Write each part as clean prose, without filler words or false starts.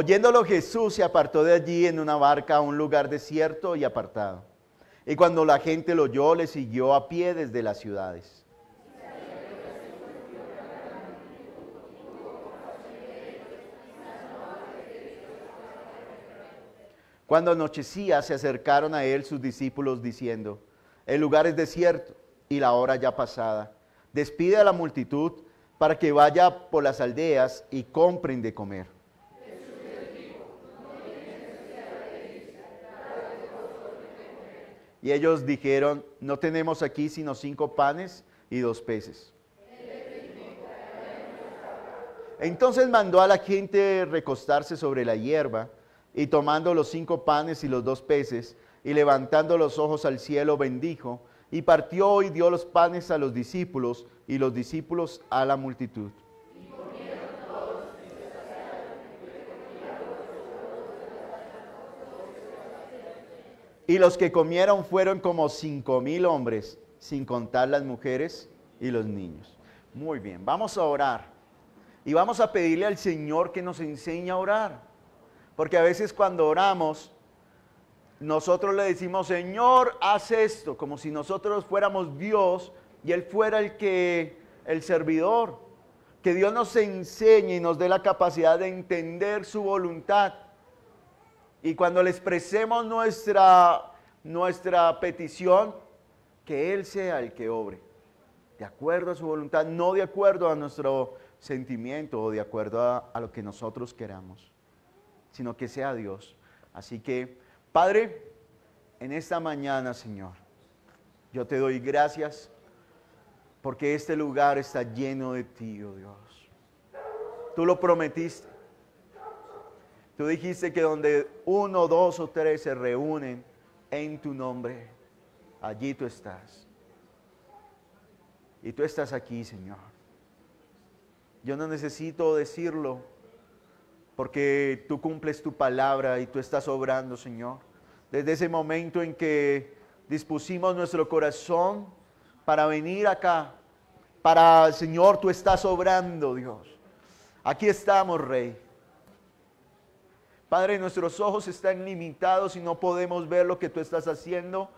Oyéndolo Jesús se apartó de allí en una barca a un lugar desierto y apartado. Y cuando la gente lo oyó, le siguió a pie desde las ciudades. Cuando anochecía, se acercaron a él sus discípulos diciendo: el lugar es desierto y la hora ya pasada. Despide a la multitud para que vaya por las aldeas y compren de comer. Y ellos dijeron: no tenemos aquí sino 5 panes y 2 peces. Entonces mandó a la gente recostarse sobre la hierba, y tomando los 5 panes y los 2 peces, y levantando los ojos al cielo, bendijo, y partió y dio los panes a los discípulos, y los discípulos a la multitud. Y los que comieron fueron como 5,000 hombres, sin contar las mujeres y los niños. Muy bien, vamos a orar. Y vamos a pedirle al Señor que nos enseñe a orar. Porque a veces cuando oramos, nosotros le decimos: Señor, haz esto, como si nosotros fuéramos Dios y Él fuera el servidor. Que Dios nos enseñe y nos dé la capacidad de entender su voluntad. Y cuando le expresemos nuestra petición, que Él sea el que obre, de acuerdo a su voluntad, no de acuerdo a nuestro sentimiento o de acuerdo a lo que nosotros queramos, sino que sea Dios. Así que, Padre, en esta mañana, Señor, yo te doy gracias porque este lugar está lleno de ti, oh Dios. Tú lo prometiste. Tú dijiste que donde 1, 2 o 3 se reúnen en tu nombre, allí tú estás. Y tú estás aquí, Señor. Yo no necesito decirlo, porque tú cumples tu palabra y tú estás obrando, Señor. Desde ese momento en que dispusimos nuestro corazón para venir acá, Señor, tú estás obrando, Dios. Aquí estamos, Rey. Padre, nuestros ojos están limitados y no podemos ver lo que tú estás haciendo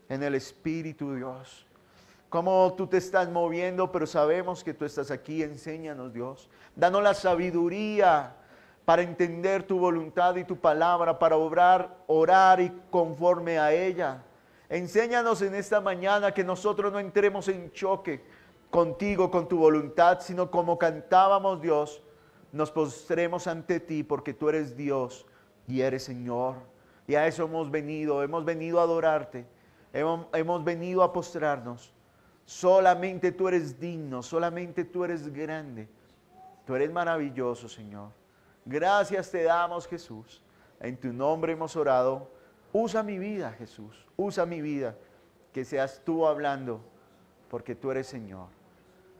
en el Espíritu, Dios. Cómo tú te estás moviendo, pero sabemos que tú estás aquí. Enséñanos, Dios. Danos la sabiduría para entender tu voluntad y tu palabra, para orar y conforme a ella. Enséñanos en esta mañana que nosotros no entremos en choque contigo, con tu voluntad, sino como cantábamos, Dios, nos postremos ante ti porque tú eres Dios y eres Señor. Y a eso hemos venido a adorarte, hemos venido a postrarnos. Solamente tú eres digno, solamente tú eres grande, tú eres maravilloso, Señor. Gracias te damos, Jesús. En tu nombre hemos orado. Usa mi vida, Jesús, usa mi vida, que seas tú hablando, porque tú eres Señor.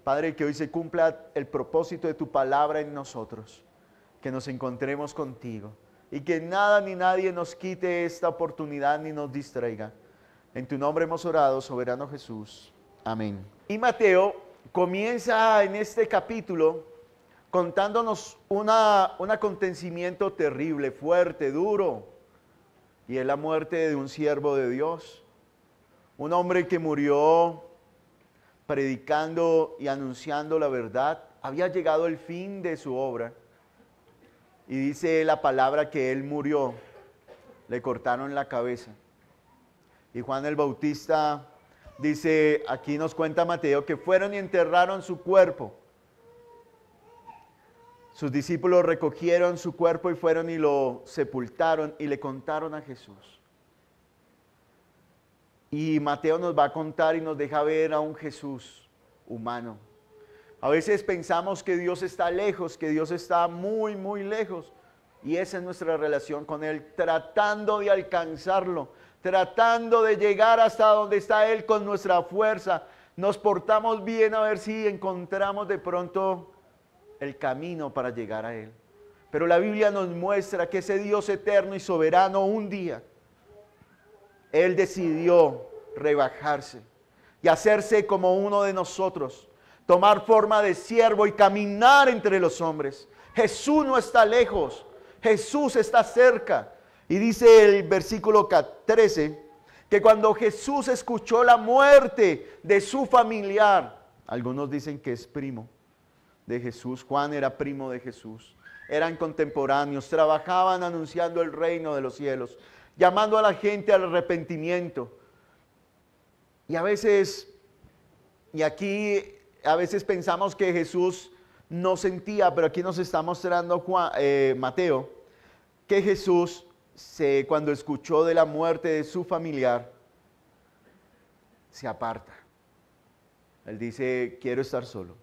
Padre, que hoy se cumpla el propósito de tu palabra en nosotros, que nos encontremos contigo y que nada ni nadie nos quite esta oportunidad ni nos distraiga. En tu nombre hemos orado, soberano Jesús. Amén. Y Mateo comienza en este capítulo contándonos un acontecimiento terrible, fuerte, duro, y es la muerte de un siervo de Dios, un hombre que murió predicando y anunciando la verdad. Había llegado el fin de su obra y dice la palabra que él murió, le cortaron la cabeza. Y Juan el Bautista dice, aquí nos cuenta Mateo, que fueron y enterraron su cuerpo. Sus discípulos recogieron su cuerpo y fueron y lo sepultaron y le contaron a Jesús. Y Mateo nos va a contar y nos deja ver a un Jesús humano. A veces pensamos que Dios está lejos, que Dios está muy, muy lejos. Y esa es nuestra relación con Él, tratando de alcanzarlo, tratando de llegar hasta donde está Él con nuestra fuerza. Nos portamos bien a ver si encontramos de pronto el camino para llegar a Él. Pero la Biblia nos muestra que ese Dios eterno y soberano un día, Él decidió rebajarse y hacerse como uno de nosotros, tomar forma de siervo y caminar entre los hombres. Jesús no está lejos. Jesús está cerca. Y dice el versículo 13, que cuando Jesús escuchó la muerte de su familiar, algunos dicen que es primo de Jesús, Juan era primo de Jesús, eran contemporáneos, trabajaban anunciando el reino de los cielos, llamando a la gente al arrepentimiento. Y a veces pensamos que Jesús no sentía, pero aquí nos está mostrando Mateo, que Jesús, cuando escuchó de la muerte de su familiar, se aparta. Él dice, quiero estar solo.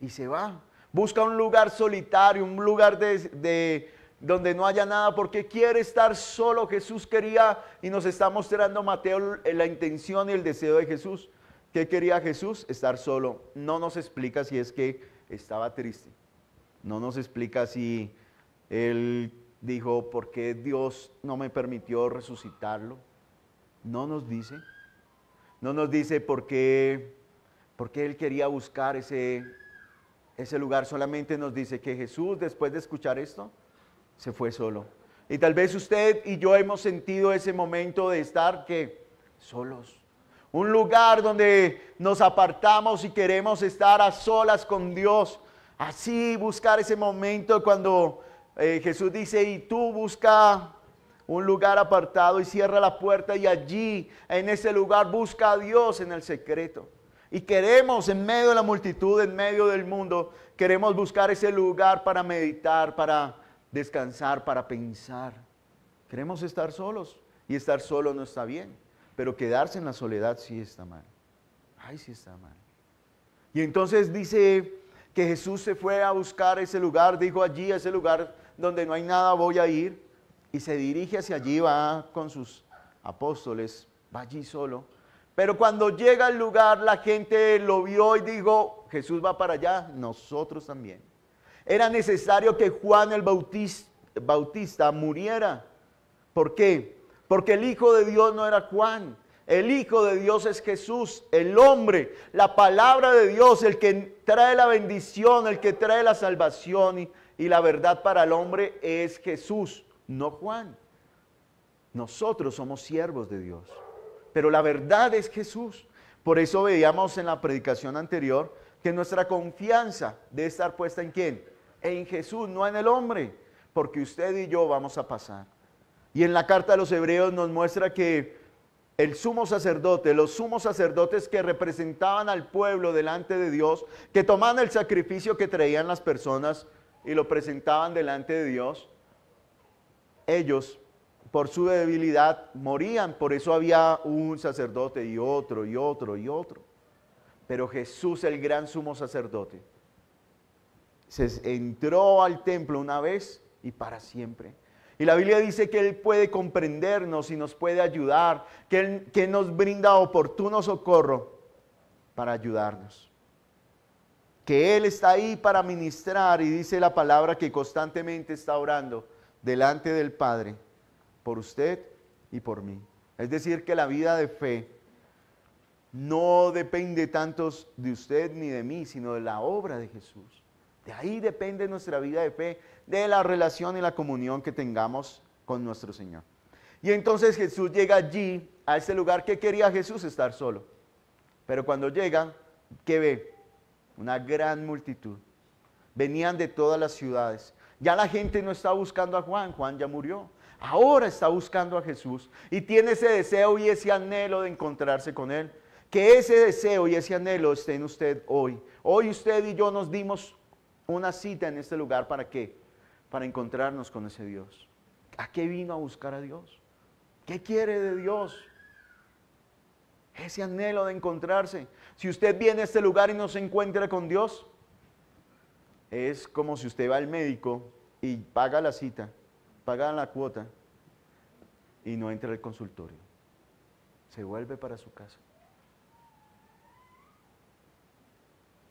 Y se va. Busca un lugar solitario, un lugar donde no haya nada, porque quiere estar solo. Jesús quería, y nos está mostrando Mateo la intención y el deseo de Jesús. ¿Qué quería Jesús? Estar solo. No nos explica si es que estaba triste. No nos explica si él dijo, ¿por qué Dios no me permitió resucitarlo? No nos dice. No nos dice por qué él quería buscar ese lugar. Solamente nos dice que Jesús, después de escuchar esto, se fue solo. Y tal vez usted y yo hemos sentido ese momento de estar solos. Un lugar donde nos apartamos y queremos estar a solas con Dios. Así buscar ese momento cuando Jesús dice, y tú busca un lugar apartado y cierra la puerta, y allí, en ese lugar, busca a Dios en el secreto. Y queremos, en medio de la multitud, en medio del mundo, queremos buscar ese lugar para meditar, para descansar, para pensar. Queremos estar solos, y estar solo no está bien, pero quedarse en la soledad sí está mal. Ay, sí está mal. Y entonces dice que Jesús se fue a buscar ese lugar, dijo allí, ese lugar donde no hay nada voy a ir, y se dirige hacia allí, va con sus apóstoles, va allí solo. Pero cuando llega al lugar, la gente lo vio y dijo, Jesús va para allá, nosotros también. Era necesario que Juan el Bautista muriera. ¿Por qué? Porque el Hijo de Dios no era Juan. El Hijo de Dios es Jesús, el hombre, la palabra de Dios, el que trae la bendición, el que trae la salvación y la verdad para el hombre es Jesús, no Juan. Nosotros somos siervos de Dios, pero la verdad es Jesús. Por eso veíamos en la predicación anterior que nuestra confianza debe estar puesta ¿en quién? En Jesús, no en el hombre, porque usted y yo vamos a pasar. Y en la carta a los Hebreos nos muestra que el sumo sacerdote, los sumos sacerdotes que representaban al pueblo delante de Dios, que tomaban el sacrificio que traían las personas y lo presentaban delante de Dios, ellos por su debilidad morían. Por eso había un sacerdote y otro y otro y otro. Pero Jesús, el gran sumo sacerdote, entró al templo una vez y para siempre. Y la Biblia dice que Él puede comprendernos y nos puede ayudar, que nos brinda oportuno socorro para ayudarnos. Que Él está ahí para ministrar, y dice la palabra que constantemente está orando delante del Padre por usted y por mí. Es decir, que la vida de fe no depende tanto de usted ni de mí, sino de la obra de Jesús. De ahí depende nuestra vida de fe, de la relación y la comunión que tengamos con nuestro Señor. Y entonces Jesús llega allí, a ese lugar. que quería Jesús? Estar solo. Pero cuando llega, ¿qué ve? Una gran multitud. Venían de todas las ciudades. Ya la gente no está buscando a Juan, Juan ya murió. Ahora está buscando a Jesús y tiene ese deseo y ese anhelo de encontrarse con Él. Que ese deseo y ese anhelo esté en usted hoy. Hoy usted y yo nos dimos una cita en este lugar. ¿Para qué? Para encontrarnos con ese Dios. ¿A qué vino a buscar a Dios? ¿Qué quiere de Dios? Ese anhelo de encontrarse. Si usted viene a este lugar y no se encuentra con Dios, es como si usted va al médico y paga la cita, paga la cuota y no entra al consultorio. Se vuelve para su casa.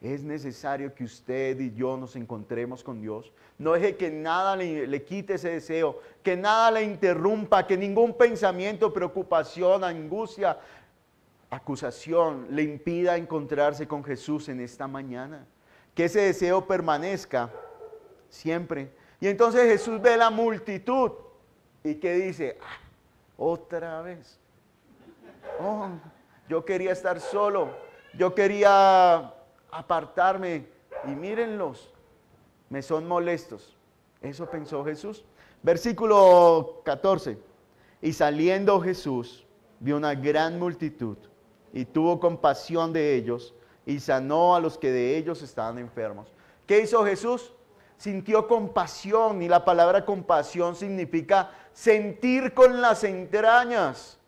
Es necesario que usted y yo nos encontremos con Dios. No deje que nada le quite ese deseo, que nada le interrumpa, que ningún pensamiento, preocupación, angustia, acusación le impida encontrarse con Jesús en esta mañana. Que ese deseo permanezca siempre. Y entonces Jesús ve la multitud y que dice, "Ah, otra vez. Oh, yo quería estar solo, yo quería apartarme y mírenlos, me son molestos". Eso pensó Jesús. Versículo 14. Y saliendo Jesús, vio una gran multitud y tuvo compasión de ellos y sanó a los que de ellos estaban enfermos. ¿Qué hizo Jesús? Sintió compasión, y la palabra compasión significa sentir con las entrañas.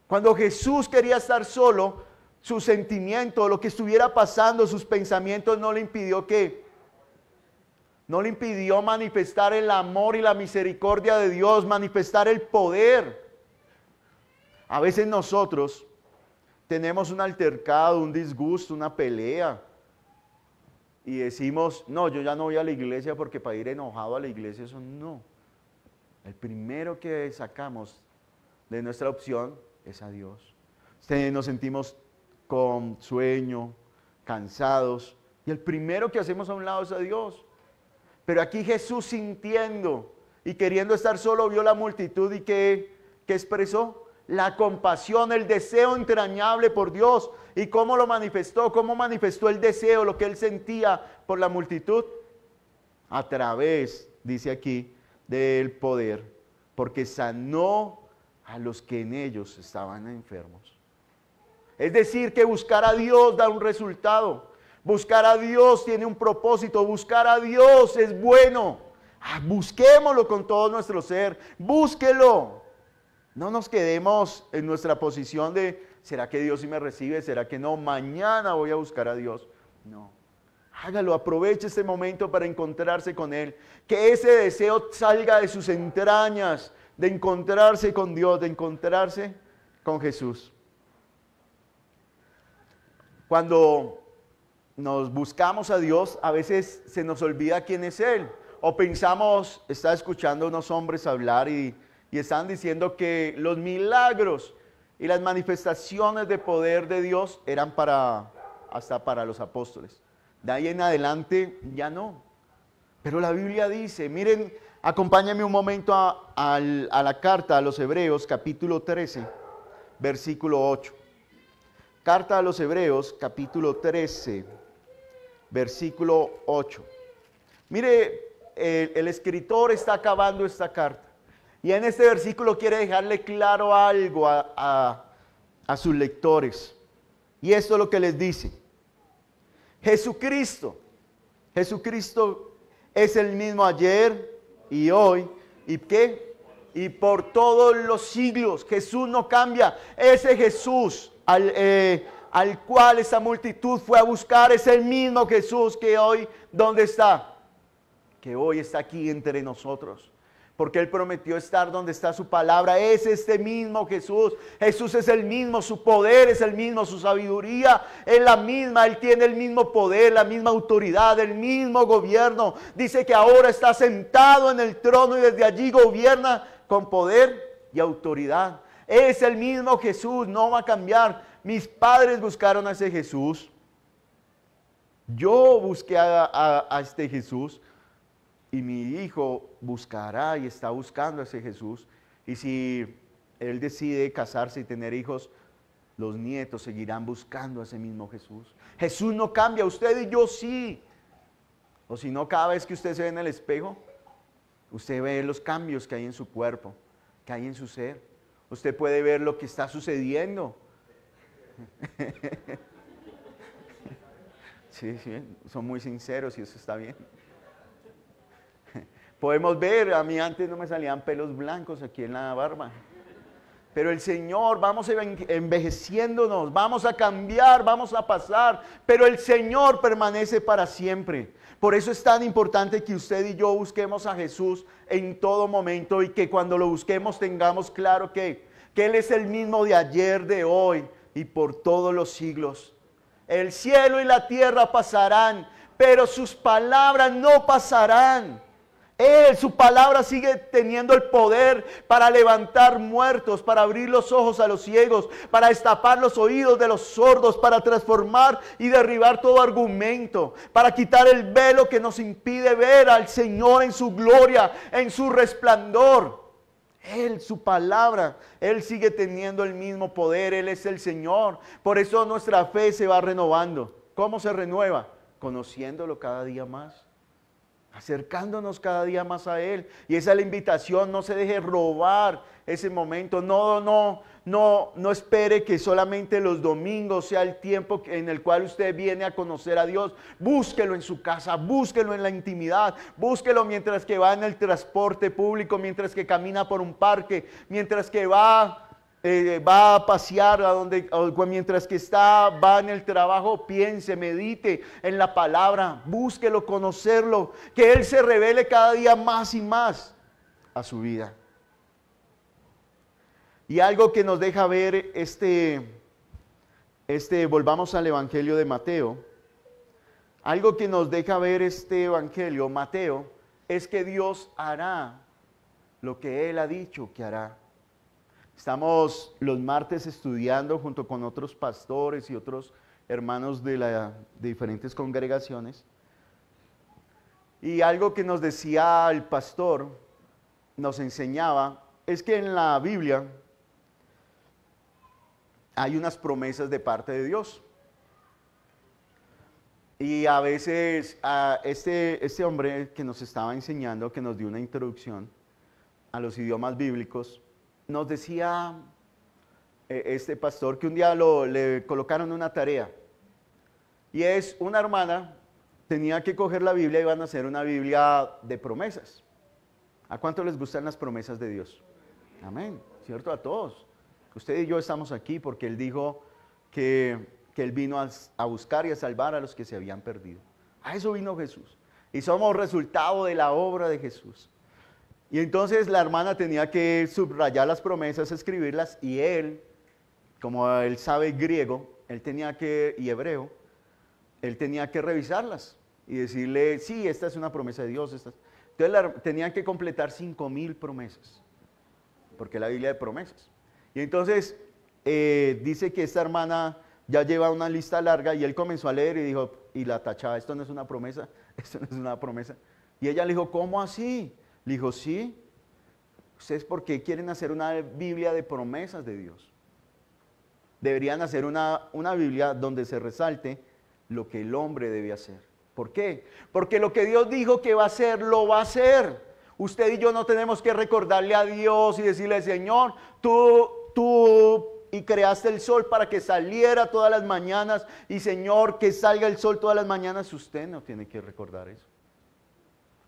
Cuando Jesús quería estar solo, su sentimiento, lo que estuviera pasando, sus pensamientos no le impidió manifestar el amor y la misericordia de Dios, manifestar el poder. A veces nosotros tenemos un altercado, un disgusto, una pelea, y decimos, no, yo ya no voy a la iglesia porque para ir enojado a la iglesia, eso no. El primero que sacamos de nuestra opción es a Dios. Nos sentimos con sueño, cansados, y el primero que hacemos a un lado es a Dios. Pero aquí Jesús, sintiendo y queriendo estar solo, vio la multitud y ¿qué expresó? La compasión, el deseo entrañable por Dios. ¿Y cómo lo manifestó? ¿Cómo manifestó el deseo, lo que él sentía por la multitud? A través, dice aquí, del poder, porque sanó a los que en ellos estaban enfermos. Es decir, que buscar a Dios da un resultado. Buscar a Dios tiene un propósito. Buscar a Dios es bueno. Busquémoslo con todo nuestro ser. Búsquelo. No nos quedemos en nuestra posición de, ¿será que Dios sí me recibe? ¿Será que no? Mañana voy a buscar a Dios. No. Hágalo, aproveche este momento para encontrarse con Él. Que ese deseo salga de sus entrañas, de encontrarse con Dios, de encontrarse con Jesús. Cuando nos buscamos a Dios, a veces se nos olvida quién es Él. O pensamos, estaba escuchando a unos hombres hablar y están diciendo que los milagros y las manifestaciones de poder de Dios eran hasta para los apóstoles. De ahí en adelante ya no. Pero la Biblia dice, miren, acompáñenme un momento a la carta a los Hebreos, capítulo 13, versículo 8. Carta a los Hebreos, capítulo 13, versículo 8. Mire, el escritor está acabando esta carta. Y en este versículo quiere dejarle claro algo a sus lectores. Y esto es lo que les dice. Jesucristo es el mismo ayer y hoy. ¿Y qué? Y por todos los siglos. Jesús no cambia. Ese Jesús al cual esa multitud fue a buscar es el mismo Jesús que hoy, ¿dónde está? Que hoy está aquí entre nosotros. Porque Él prometió estar donde está su palabra. Es este mismo Jesús. Jesús es el mismo, su poder es el mismo, su sabiduría es la misma. Él tiene el mismo poder, la misma autoridad, el mismo gobierno. Dice que ahora está sentado en el trono y desde allí gobierna con poder y autoridad. Es el mismo Jesús, no va a cambiar. Mis padres buscaron a ese Jesús. Yo busqué a este Jesús. Y mi hijo buscará y está buscando a ese Jesús. Y si él decide casarse y tener hijos, los nietos seguirán buscando a ese mismo Jesús. Jesús no cambia, usted y yo sí. O si no, cada vez que usted se ve en el espejo, usted ve los cambios que hay en su cuerpo, que hay en su ser. Usted puede ver lo que está sucediendo. Sí, son muy sinceros y eso está bien. Podemos ver, a mí antes no me salían pelos blancos aquí en la barba. Pero el Señor, vamos envejeciéndonos, vamos a cambiar, vamos a pasar. Pero el Señor permanece para siempre. Por eso es tan importante que usted y yo busquemos a Jesús en todo momento. Y que cuando lo busquemos tengamos claro que Él es el mismo de ayer, de hoy y por todos los siglos. El cielo y la tierra pasarán, pero sus palabras no pasarán. Su palabra sigue teniendo el poder para levantar muertos, para abrir los ojos a los ciegos, para destapar los oídos de los sordos, para transformar y derribar todo argumento, para quitar el velo que nos impide ver al Señor en su gloria, en su resplandor. Su palabra, Él sigue teniendo el mismo poder, Él es el Señor. Por eso nuestra fe se va renovando. ¿Cómo se renueva? Conociéndolo cada día más, acercándonos cada día más a Él. Y esa es la invitación, no se deje robar ese momento. No espere que solamente los domingos sea el tiempo en el cual usted viene a conocer a Dios. Búsquelo en su casa, búsquelo en la intimidad, búsquelo mientras que va en el transporte público, mientras que camina por un parque, mientras que va a pasear, mientras que va en el trabajo. Piense, medite en la palabra, búsquelo, conocerlo, que Él se revele cada día más y más a su vida. Y algo que nos deja ver volvamos al Evangelio de Mateo. Algo que nos deja ver este Evangelio, Mateo, es que Dios hará lo que Él ha dicho que hará. Estamos los martes estudiando junto con otros pastores y otros hermanos de diferentes congregaciones. Y algo que nos decía el pastor, nos enseñaba, es que en la Biblia hay unas promesas de parte de Dios. Y a veces este hombre que nos estaba enseñando, que nos dio una introducción a los idiomas bíblicos, nos decía este pastor que un día le colocaron una tarea. Y una hermana tenía que coger la Biblia y iban a hacer una Biblia de promesas. ¿A cuánto les gustan las promesas de Dios? Amén, ¿cierto? A todos. Usted y yo estamos aquí porque Él dijo que Él vino a buscar y a salvar a los que se habían perdido. A eso vino Jesús. Y somos resultado de la obra de Jesús. Y entonces la hermana tenía que subrayar las promesas, escribirlas, y él, como él sabe griego, y hebreo, él tenía que revisarlas y decirle, sí, esta es una promesa de Dios. Entonces tenían que completar 5,000 promesas, porque la Biblia de promesas. Y entonces dice que esta hermana ya lleva una lista larga y él comenzó a leer y dijo, y la tachaba, esto no es una promesa, esto no es una promesa. Y ella le dijo, ¿cómo así? Le dijo, sí, ¿ustedes por qué quieren hacer una Biblia de promesas de Dios? Deberían hacer una Biblia donde se resalte lo que el hombre debe hacer. ¿Por qué? Porque lo que Dios dijo que va a hacer, lo va a hacer. Usted y yo no tenemos que recordarle a Dios y decirle, Señor, tú y creaste el sol para que saliera todas las mañanas, y Señor, que salga el sol todas las mañanas. Usted no tiene que recordar eso.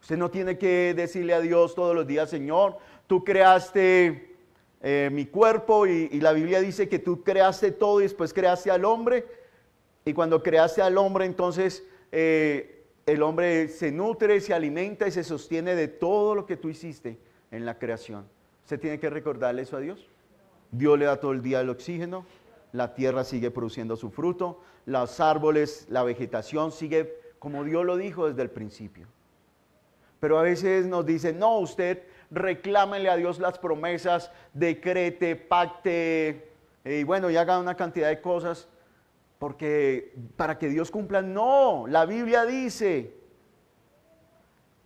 Usted no tiene que decirle a Dios todos los días, Señor, tú creaste mi cuerpo, y la Biblia dice que tú creaste todo y después creaste al hombre, y cuando creaste al hombre, entonces el hombre se nutre, se alimenta y se sostiene de todo lo que tú hiciste en la creación. ¿Usted tiene que recordarle eso a Dios? Dios le da todo el día el oxígeno, la tierra sigue produciendo su fruto, los árboles, la vegetación sigue como Dios lo dijo desde el principio. Pero a veces nos dicen, no, usted reclámele a Dios las promesas, decrete, pacte, y bueno, y haga una cantidad de cosas porque para que Dios cumpla. No, la Biblia dice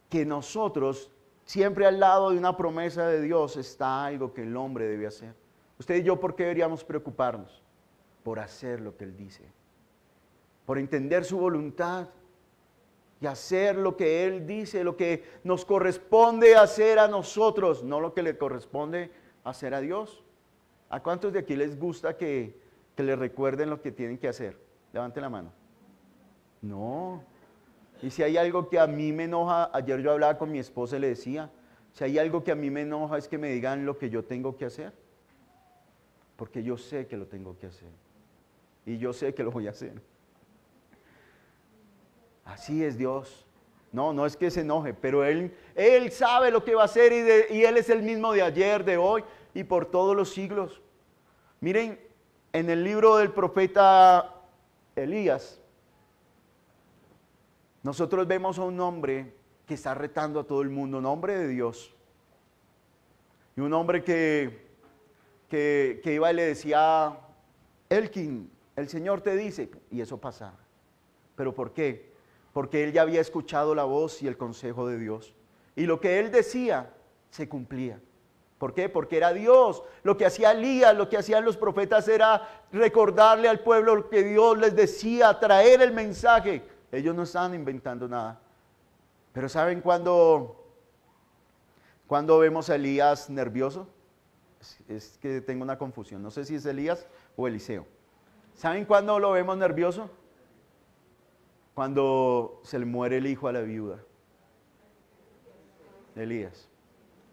que nosotros, siempre al lado de una promesa de Dios, está algo que el hombre debe hacer. Usted y yo, ¿por qué deberíamos preocuparnos? Por hacer lo que Él dice, por entender su voluntad y hacer lo que Él dice, lo que nos corresponde hacer a nosotros, no lo que le corresponde hacer a Dios. ¿A cuántos de aquí les gusta que les recuerden lo que tienen que hacer? Levante la mano. No. Y si hay algo que a mí me enoja, ayer yo hablaba con mi esposa y le decía, si hay algo que a mí me enoja es que me digan lo que yo tengo que hacer, porque yo sé que lo tengo que hacer y yo sé que lo voy a hacer. Así es Dios. No es que se enoje, pero Él sabe lo que va a hacer, y Él es el mismo de ayer, de hoy y por todos los siglos. Miren, en el libro del profeta Elías, nosotros vemos a un hombre que está retando a todo el mundo, un hombre de Dios. Y un hombre que iba y le decía, Elkin, el Señor te dice, y eso pasaba. ¿Pero por qué? Porque él ya había escuchado la voz y el consejo de Dios. Y lo que él decía se cumplía. ¿Por qué? Porque era Dios. Lo que hacía Elías, lo que hacían los profetas era recordarle al pueblo lo que Dios les decía, traer el mensaje. Ellos no estaban inventando nada. Pero ¿saben cuándo vemos a Elías nervioso? Es que tengo una confusión. No sé si es Elías o Eliseo. ¿Saben cuándo lo vemos nervioso? Cuando se le muere el hijo a la viuda. Elías.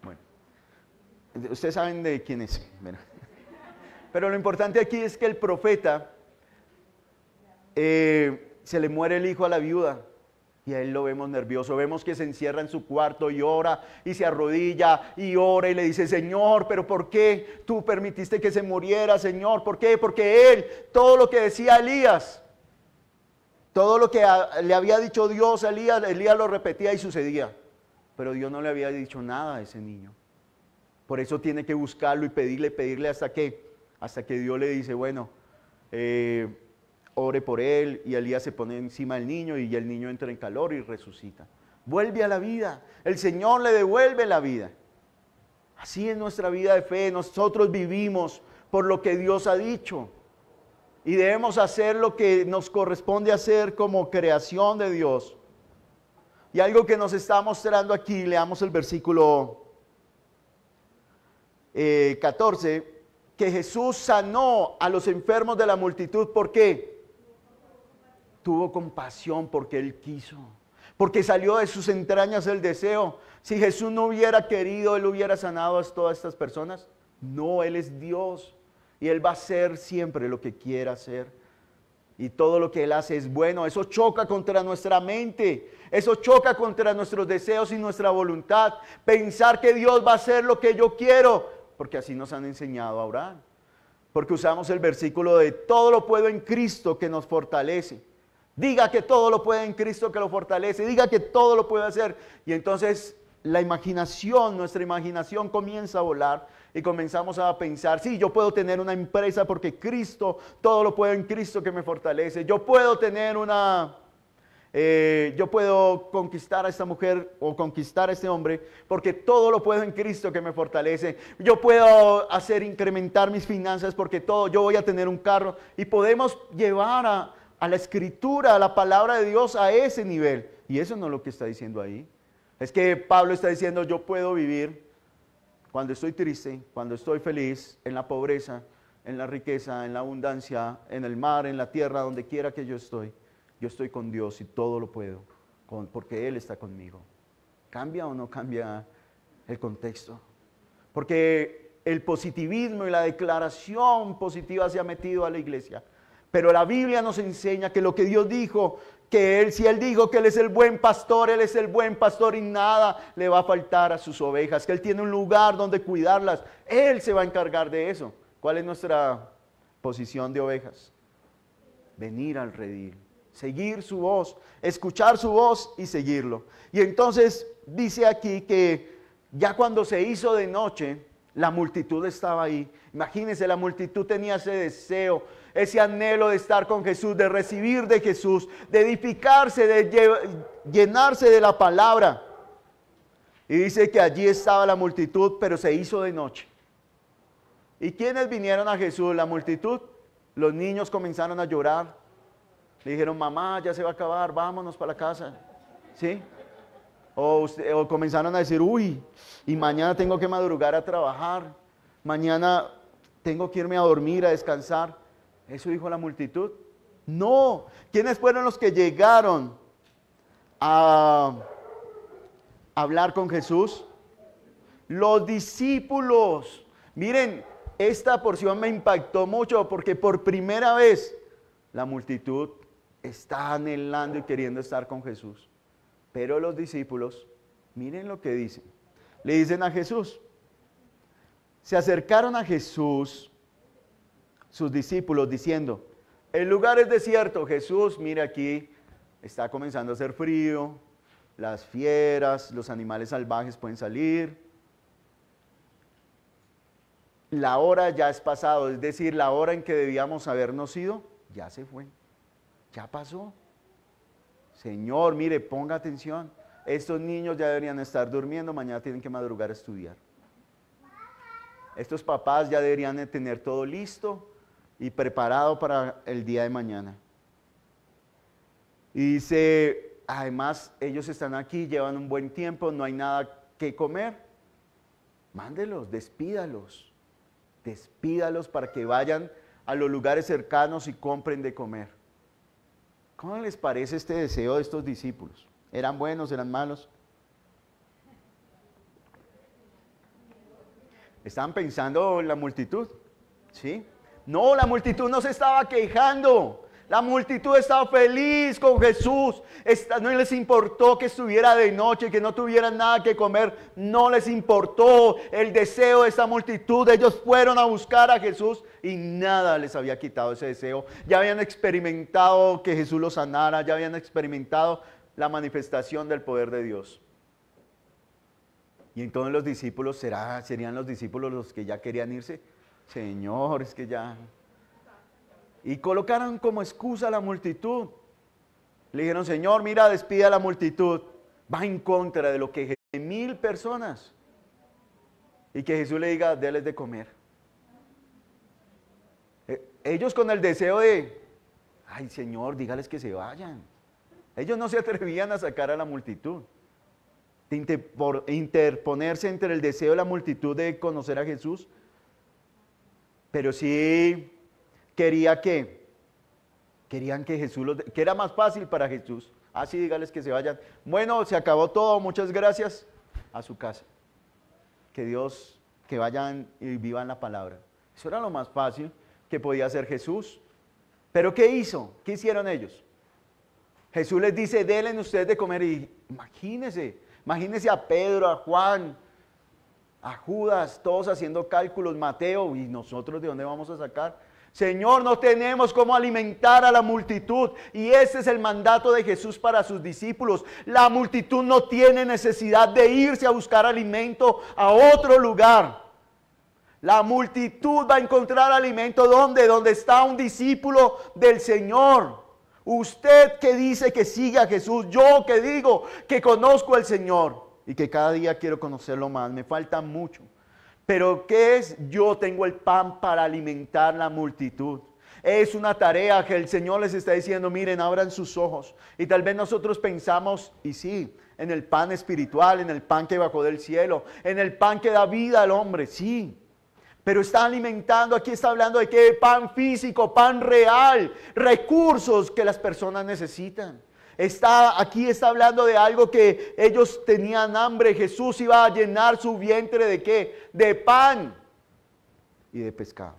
Bueno. Ustedes saben de quién es. Bueno. Pero lo importante aquí es que el profeta se le muere el hijo a la viuda. Y a él lo vemos nervioso, vemos que se encierra en su cuarto y ora y se arrodilla y ora y le dice, Señor, pero ¿por qué tú permitiste que se muriera, Señor? ¿Por qué? Porque él, todo lo que decía Elías, todo lo que le había dicho Dios a Elías, Elías lo repetía y sucedía. Pero Dios no le había dicho nada a ese niño. Por eso tiene que buscarlo y pedirle hasta que Dios le dice, bueno, ore por él, y Elías se pone encima del niño y el niño entra en calor y resucita. Vuelve a la vida, el Señor le devuelve la vida. Así es nuestra vida de fe, nosotros vivimos por lo que Dios ha dicho y debemos hacer lo que nos corresponde hacer como creación de Dios. Y algo que nos está mostrando aquí, leamos el versículo 14, que Jesús sanó a los enfermos de la multitud. ¿Por qué? Tuvo compasión porque Él quiso, porque salió de sus entrañas el deseo. Si Jesús no hubiera querido, Él hubiera sanado a todas estas personas. No, Él es Dios y Él va a hacer siempre lo que quiera hacer. Y todo lo que Él hace es bueno. Eso choca contra nuestra mente, eso choca contra nuestros deseos y nuestra voluntad. Pensar que Dios va a hacer lo que yo quiero, porque así nos han enseñado a orar. Porque usamos el versículo de todo lo puedo en Cristo que nos fortalece. Diga que todo lo puede en Cristo que lo fortalece. Diga que todo lo puede hacer. Y entonces nuestra imaginación comienza a volar y comenzamos a pensar, sí, yo puedo tener una empresa porque Cristo, todo lo puedo en Cristo que me fortalece. Yo puedo tener yo puedo conquistar a esta mujer o conquistar a este hombre porque todo lo puedo en Cristo que me fortalece. Yo puedo incrementar mis finanzas porque yo voy a tener un carro. Y podemos llevar a la escritura, a la palabra de Dios a ese nivel. Y eso no es lo que está diciendo ahí. Es que Pablo está diciendo, yo puedo vivir cuando estoy triste, cuando estoy feliz, en la pobreza, en la riqueza, en la abundancia, en el mar, en la tierra, donde quiera que yo estoy con Dios y todo lo puedo, porque Él está conmigo. ¿Cambia o no cambia el contexto? Porque el positivismo y la declaración positiva se ha metido a la iglesia. Pero la Biblia nos enseña que lo que Dios dijo, si Él dijo que Él es el buen pastor, Él es el buen pastor y nada le va a faltar a sus ovejas, que Él tiene un lugar donde cuidarlas, Él se va a encargar de eso. ¿Cuál es nuestra posición de ovejas? Venir al redil, seguir su voz, escuchar su voz y seguirlo. Y entonces dice aquí que ya cuando se hizo de noche, la multitud estaba ahí. Imagínense, la multitud tenía ese deseo, ese anhelo de estar con Jesús, de recibir de Jesús, de edificarse, de llenarse de la palabra. Y dice que allí estaba la multitud, pero se hizo de noche. ¿Y quiénes vinieron a Jesús? La multitud. Los niños comenzaron a llorar. Le dijeron, mamá, ya se va a acabar, vámonos para la casa. ¿Sí? O comenzaron a decir, uy, y mañana tengo que madrugar a trabajar, mañana tengo que irme a dormir, a descansar. ¿Eso dijo la multitud? No. ¿Quiénes fueron los que llegaron a hablar con Jesús? Los discípulos. Miren, esta porción me impactó mucho porque por primera vez la multitud está anhelando y queriendo estar con Jesús. Pero los discípulos, miren lo que dicen. Le dicen a Jesús. Se acercaron a Jesús, sus discípulos, diciendo, el lugar es desierto. Jesús, mire aquí, está comenzando a hacer frío. las fieras, los animales salvajes pueden salir. La hora ya es pasado, es decir, la hora en que debíamos habernos ido, ya se fue, ya pasó. Señor, mire, ponga atención, estos niños ya deberían estar durmiendo, mañana tienen que madrugar a estudiar. Estos papás ya deberían de tener todo listo y preparado para el día de mañana. Y dice, además ellos están aquí, llevan un buen tiempo, no hay nada que comer. Mándelos, despídalos para que vayan a los lugares cercanos y compren de comer. ¿Cómo les parece este deseo de estos discípulos? ¿Eran buenos, eran malos? ¿Estaban pensando en la multitud? ¿Sí? No, la multitud no se estaba quejando. La multitud estaba feliz con Jesús. No les importó que estuviera de noche, que no tuvieran nada que comer. No les importó el deseo de esta multitud. Ellos fueron a buscar a Jesús y nada les había quitado ese deseo. Ya habían experimentado que Jesús los sanara. Ya habían experimentado la manifestación del poder de Dios. Y entonces los discípulos, ¿serían los discípulos los que ya querían irse? Señor, es que ya... Y colocaron como excusa a la multitud. Le dijeron, Señor, mira, despide a la multitud. Va en contra de lo que 1000 personas. Y que Jesús le diga, déles de comer. Ellos con el deseo de, ay Señor, dígales que se vayan. Ellos no se atrevían a sacar a la multitud. Por interponerse entre el deseo de la multitud de conocer a Jesús. Pero sí... querían que Jesús que era más fácil para Jesús. Así dígales que se vayan. Bueno, se acabó todo, muchas gracias, a su casa. Que vayan y vivan la palabra. Eso era lo más fácil que podía hacer Jesús. Pero ¿qué hizo? ¿Qué hicieron ellos? Jesús les dice, denle ustedes de comer. Y imagínense a Pedro, a Juan, a Judas, todos haciendo cálculos, Mateo, ¿y nosotros de dónde vamos a sacar? Señor, no tenemos cómo alimentar a la multitud. Y ese es el mandato de Jesús para sus discípulos. La multitud no tiene necesidad de irse a buscar alimento a otro lugar. La multitud va a encontrar alimento ¿dónde? Donde está un discípulo del Señor. Usted que dice que sigue a Jesús, yo que digo que conozco al Señor y que cada día quiero conocerlo más, me falta mucho. Pero ¿qué es? Yo tengo el pan para alimentar la multitud. Es una tarea que el Señor les está diciendo, miren, abran sus ojos. Y tal vez nosotros pensamos, y sí, en el pan espiritual, en el pan que bajó del cielo, en el pan que da vida al hombre, sí. Pero está alimentando, aquí está hablando de qué, pan físico, pan real, recursos que las personas necesitan. Aquí está hablando de algo que ellos tenían hambre. Jesús iba a llenar su vientre ¿de qué? De pan y de pescado.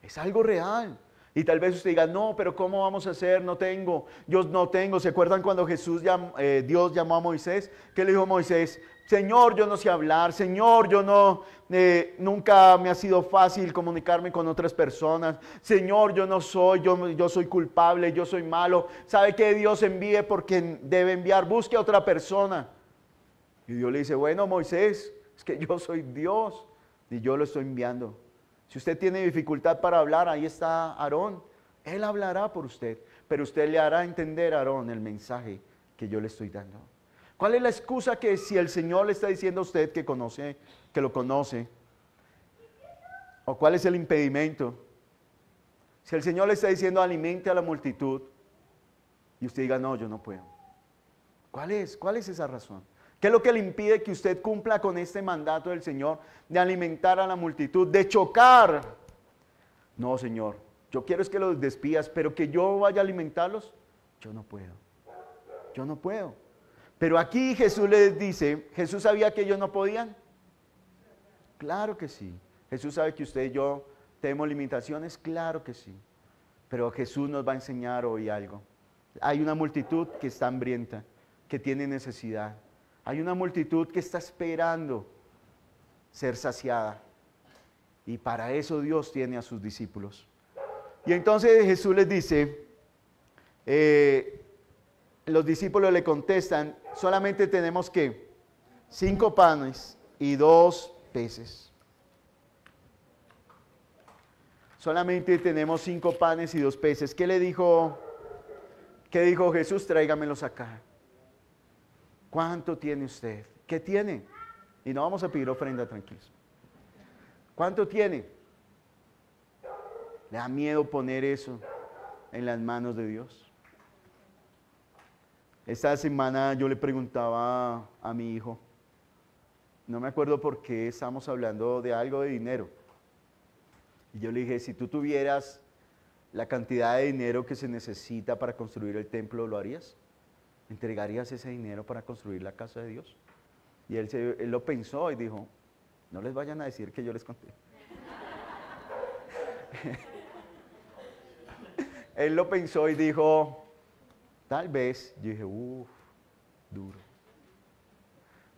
Es algo real. Y tal vez usted diga, no, pero ¿cómo vamos a hacer? No tengo, yo no tengo. ¿Se acuerdan cuando Dios llamó a Moisés? ¿Qué le dijo a Moisés? Señor, yo no sé hablar. Señor, yo no, nunca me ha sido fácil comunicarme con otras personas. Señor, yo soy culpable, yo soy malo. ¿Sabe qué? Dios envíe porque debe enviar, busque a otra persona. Y Dios le dice, bueno, Moisés, es que yo soy Dios y yo lo estoy enviando. Si usted tiene dificultad para hablar, ahí está Aarón. Él hablará por usted, pero usted le hará entender a Aarón el mensaje que yo le estoy dando. ¿Cuál es la excusa que si el Señor le está diciendo a usted que lo conoce? ¿O cuál es el impedimento? Si el Señor le está diciendo alimente a la multitud y usted diga, no, yo no puedo. ¿Cuál es esa razón? ¿Qué es lo que le impide que usted cumpla con este mandato del Señor de alimentar a la multitud, de chocar? No, Señor, yo quiero es que los despidas, pero que yo vaya a alimentarlos, yo no puedo. Yo no puedo. Pero aquí Jesús les dice, ¿Jesús sabía que ellos no podían? Claro que sí. Jesús sabe que usted y yo tenemos limitaciones, claro que sí. Pero Jesús nos va a enseñar hoy algo. Hay una multitud que está hambrienta, que tiene necesidad. Hay una multitud que está esperando ser saciada. Y para eso Dios tiene a sus discípulos. Y entonces Jesús les dice, los discípulos le contestan, solamente tenemos que 5 panes y 2 peces. Solamente tenemos 5 panes y 2 peces. ¿Qué dijo Jesús? Tráigamelos acá. ¿Cuánto tiene usted? ¿Qué tiene? Y no vamos a pedir ofrenda, tranquilos. ¿Cuánto tiene? ¿Le da miedo poner eso en las manos de Dios? Esta semana yo le preguntaba a mi hijo, no me acuerdo por qué estábamos hablando de algo de dinero. Y yo le dije, si tú tuvieras la cantidad de dinero que se necesita para construir el templo, ¿lo harías? ¿Entregarías ese dinero para construir la casa de Dios? Y él lo pensó y dijo, no les vayan a decir que yo les conté. Él lo pensó y dijo, tal vez. Yo dije,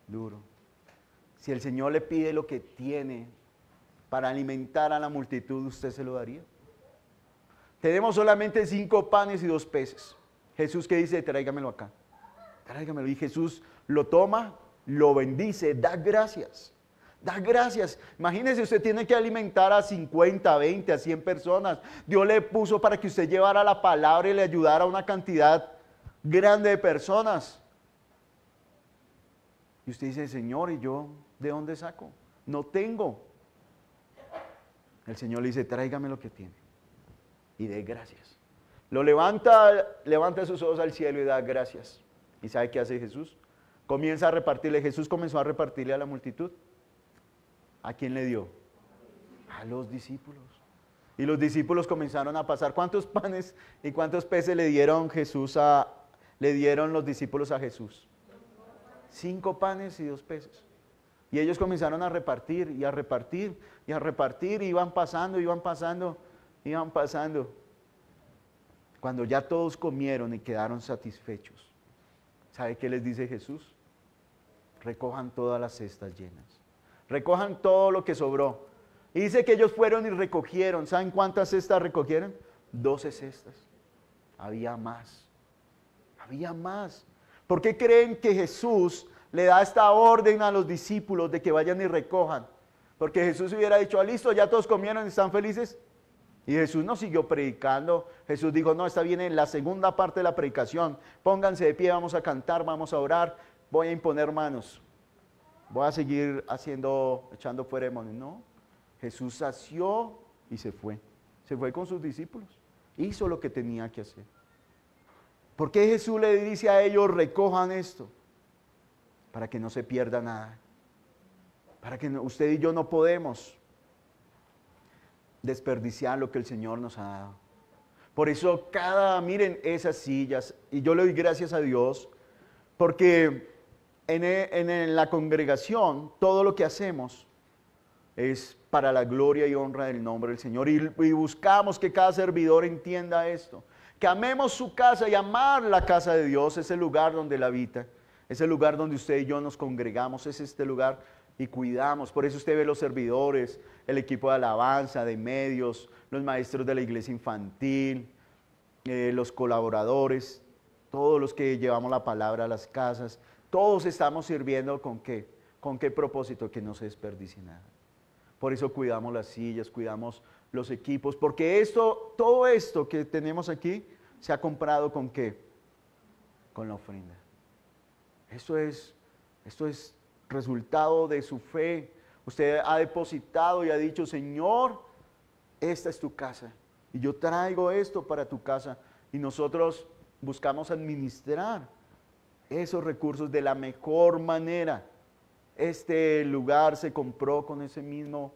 duro. Si el Señor le pide lo que tiene para alimentar a la multitud, ¿usted se lo daría? Tenemos solamente 5 panes y 2 peces. Jesús, ¿qué dice? Tráigamelo acá. Tráigamelo. Y Jesús lo toma, lo bendice, da gracias. Da gracias. Imagínese, usted tiene que alimentar a 50, 20, a 100 personas. Dios le puso para que usted llevara la palabra y le ayudara a una cantidad grande de personas. Y usted dice, Señor, ¿y yo de dónde saco? No tengo. El Señor le dice, tráigame lo que tiene y dé gracias. Lo levanta sus ojos al cielo y da gracias. ¿Y sabe qué hace Jesús? Comienza a repartirle. Jesús comenzó a repartirle a la multitud. ¿A quién le dio? A los discípulos. Y los discípulos comenzaron a pasar. ¿Cuántos panes y cuántos peces le dieron los discípulos a Jesús? 5 panes y 2 peces. Y ellos comenzaron a repartir y a repartir y a repartir, y iban pasando. Cuando ya todos comieron y quedaron satisfechos, ¿sabe qué les dice Jesús? Recojan todas las cestas llenas. Recojan todo lo que sobró. Y dice que ellos fueron y recogieron. ¿Saben cuántas cestas recogieron? 12 cestas. Había más. Había más. ¿Por qué creen que Jesús le da esta orden a los discípulos de que vayan y recojan? Porque Jesús hubiera dicho, listo, ya todos comieron, ¿están felices? Y Jesús no siguió predicando. Jesús dijo, no, esta viene en la segunda parte de la predicación. Pónganse de pie, vamos a cantar, vamos a orar, voy a imponer manos. Voy a seguir echando fuera demonios. No, Jesús sació y se fue. Se fue con sus discípulos. Hizo lo que tenía que hacer. ¿Por qué Jesús le dice a ellos, recojan esto? Para que no se pierda nada. Para que usted y yo no podemos desperdiciar lo que el Señor nos ha dado. Por eso miren esas sillas, y yo le doy gracias a Dios, porque en la congregación todo lo que hacemos es para la gloria y honra del nombre del Señor, y buscamos que cada servidor entienda esto, que amemos su casa, y amar la casa de Dios es el lugar donde Él habita, es el lugar donde usted y yo nos congregamos, es este lugar y cuidamos. Por eso usted ve los servidores, el equipo de alabanza, de medios, los maestros de la iglesia infantil, los colaboradores, todos los que llevamos la palabra a las casas, todos estamos sirviendo ¿con qué? ¿Con qué propósito? Que no se desperdicie nada. Por eso cuidamos las sillas, cuidamos los equipos, porque todo esto que tenemos aquí se ha comprado ¿con qué? Con la ofrenda. Esto es resultado de su fe. Usted ha depositado y ha dicho, Señor, esta es tu casa y yo traigo esto para tu casa, y nosotros buscamos administrar esos recursos de la mejor manera. Este lugar se compró con ese mismo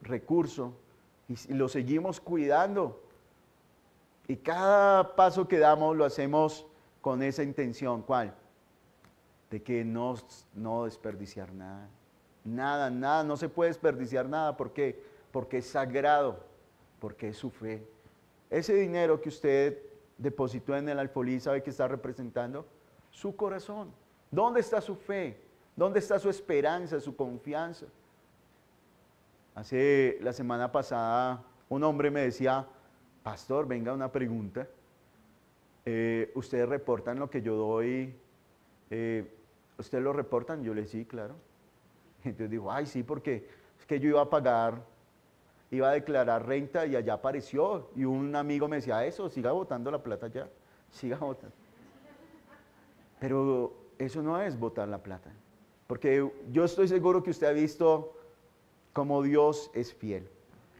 recurso, y lo seguimos cuidando, y cada paso que damos lo hacemos con esa intención. ¿Cuál? De que no desperdiciar nada. Nada, no se puede desperdiciar nada. ¿Por qué? Porque es sagrado, porque es su fe. Ese dinero que usted depositó en el alfolí, ¿sabe qué está representando? Su corazón. ¿Dónde está su fe? ¿Dónde está su esperanza, su confianza? La semana pasada un hombre me decía, pastor, venga una pregunta. ¿ustedes reportan lo que yo doy? ¿Ustedes lo reportan? Yo le dije, sí, claro. Entonces dijo, ay, sí, porque es que yo iba a pagar, iba a declarar renta y allá apareció. Y un amigo me decía, eso, siga botando la plata allá, siga botando. Pero eso no es botar la plata. Porque yo estoy seguro que usted ha visto cómo Dios es fiel.